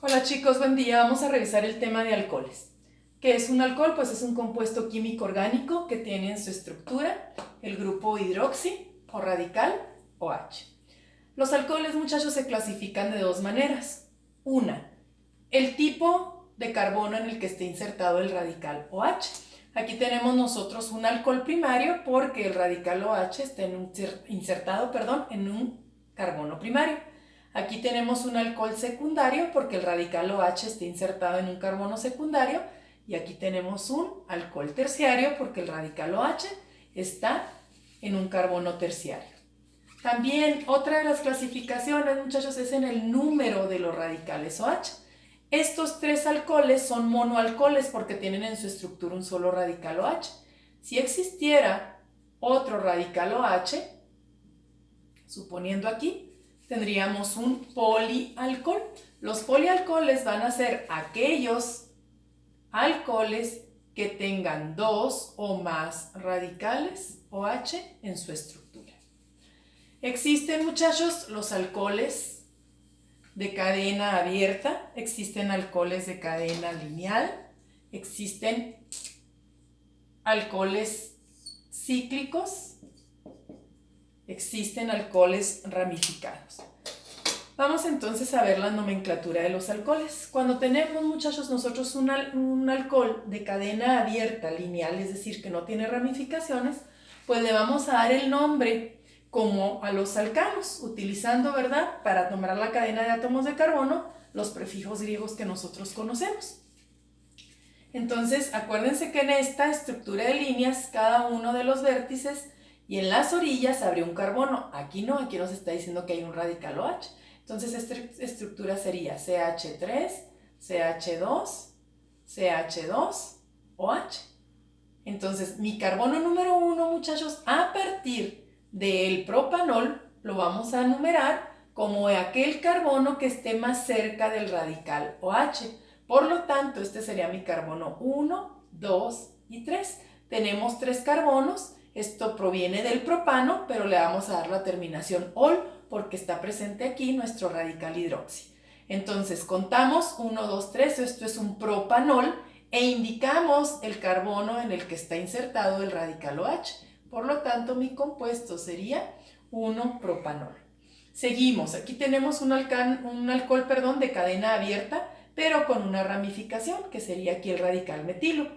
Hola chicos, buen día. Vamos a revisar el tema de alcoholes. ¿Qué es un alcohol? Pues es un compuesto químico orgánico que tiene en su estructura el grupo hidroxi o radical OH. Los alcoholes, muchachos, se clasifican de dos maneras. Una, el tipo de carbono en el que esté insertado el radical OH. Aquí tenemos nosotros un alcohol primario porque el radical OH está insertado en un carbono primario. Aquí tenemos un alcohol secundario porque el radical OH está insertado en un carbono secundario. Y aquí tenemos un alcohol terciario porque el radical OH está en un carbono terciario. También otra de las clasificaciones, muchachos, es en el número de los radicales OH. Estos tres alcoholes son monoalcoholes porque tienen en su estructura un solo radical OH. Si existiera otro radical OH, suponiendo aquí, tendríamos un polialcohol. Los polialcoholes van a ser aquellos alcoholes que tengan dos o más radicales OH en su estructura. Existen, muchachos, los alcoholes de cadena abierta, existen alcoholes de cadena lineal, existen alcoholes cíclicos, existen alcoholes ramificados. Vamos entonces a ver la nomenclatura de los alcoholes. Cuando tenemos, muchachos, nosotros un alcohol de cadena abierta lineal, es decir, que no tiene ramificaciones, pues le vamos a dar el nombre como a los alcanos, utilizando, ¿verdad?, para nombrar la cadena de átomos de carbono, los prefijos griegos que nosotros conocemos. Entonces, acuérdense que en esta estructura de líneas, cada uno de los vértices y en las orillas habría un carbono. Aquí no, aquí nos está diciendo que hay un radical OH. Entonces, esta estructura sería CH3, CH2, CH2, OH. Entonces, mi carbono número 1, muchachos, a partir del propanol, lo vamos a numerar como aquel carbono que esté más cerca del radical OH. Por lo tanto, este sería mi carbono 1, 2 y 3. Tenemos 3 carbonos. Esto proviene del propano, pero le vamos a dar la terminación ol porque está presente aquí nuestro radical hidroxi. Entonces, contamos 1, 2, 3. Esto es un propanol e indicamos el carbono en el que está insertado el radical OH. Por lo tanto, mi compuesto sería 1-propanol. Seguimos. Aquí tenemos un alcohol de cadena abierta, pero con una ramificación, que sería aquí el radical metilo.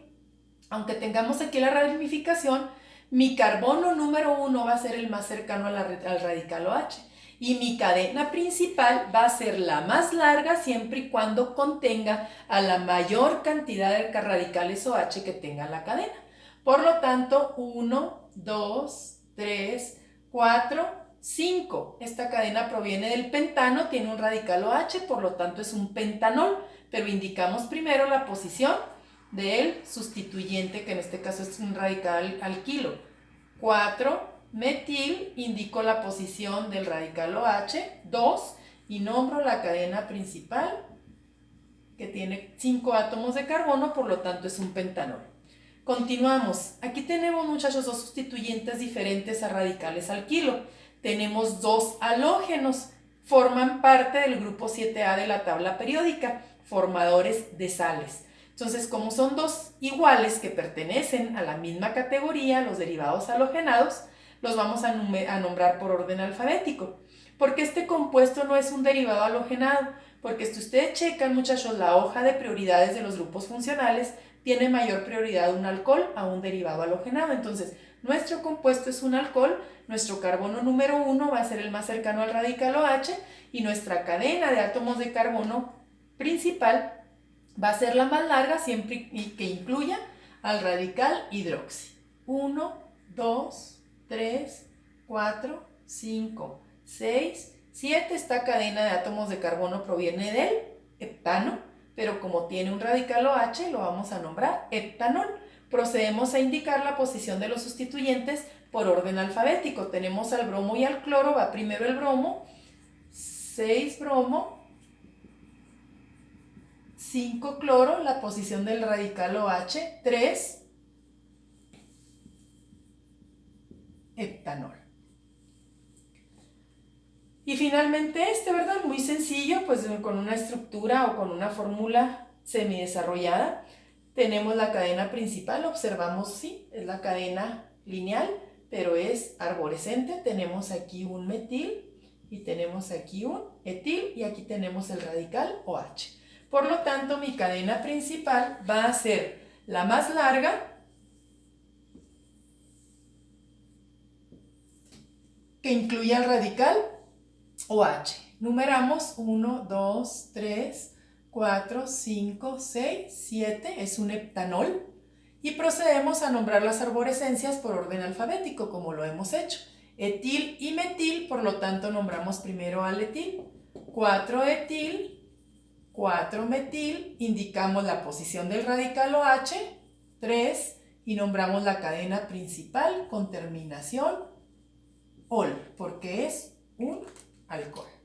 Aunque tengamos aquí la ramificación, mi carbono número 1 va a ser el más cercano al radical OH. Y mi cadena principal va a ser la más larga siempre y cuando contenga a la mayor cantidad de radicales OH que tenga la cadena. Por lo tanto, 1, 2, 3, 4, 5. Esta cadena proviene del pentano, tiene un radical OH, por lo tanto es un pentanol, pero indicamos primero la posición del sustituyente, que en este caso es un radical alquilo. 4, metil, indico la posición del radical OH. 2, y nombro la cadena principal, que tiene 5 átomos de carbono, por lo tanto es un pentanol. Continuamos. Aquí tenemos, muchachos, dos sustituyentes diferentes a radicales alquilo. Tenemos dos halógenos, forman parte del grupo 7A de la tabla periódica, formadores de sales. Entonces, como son dos iguales que pertenecen a la misma categoría, los derivados halogenados, los vamos a nombrar por orden alfabético. Porque este compuesto no es un derivado halogenado, porque si ustedes checan, muchachos, la hoja de prioridades de los grupos funcionales tiene mayor prioridad un alcohol a un derivado halogenado. Entonces, nuestro compuesto es un alcohol, nuestro carbono número 1 va a ser el más cercano al radical OH y nuestra cadena de átomos de carbono principal va a ser la más larga siempre que incluya al radical hidroxi. 1, 2, 3, 4, 5, 6, 7. Esta cadena de átomos de carbono proviene del heptano, pero como tiene un radical OH, lo vamos a nombrar heptanol. Procedemos a indicar la posición de los sustituyentes por orden alfabético. Tenemos al bromo y al cloro, va primero el bromo, 6 bromo, 5 cloro, la posición del radical OH, 3 heptanol. Y finalmente, finalmente ¿verdad? Muy sencillo, pues con una estructura o con una fórmula semidesarrollada. Tenemos la cadena principal, observamos, sí, es la cadena lineal, pero es arborescente. Tenemos aquí un metil y tenemos aquí un etil y aquí tenemos el radical OH. Por lo tanto, mi cadena principal va a ser la más larga, que incluye al radical OH. Numeramos 1, 2, 3, 4, 5, 6, 7, es un heptanol. Y procedemos a nombrar las arborescencias por orden alfabético, como lo hemos hecho. Etil y metil, por lo tanto nombramos primero al etil. 4 etil, 4 metil, indicamos la posición del radical OH, 3, y nombramos la cadena principal con terminación ol, porque es un alcohol.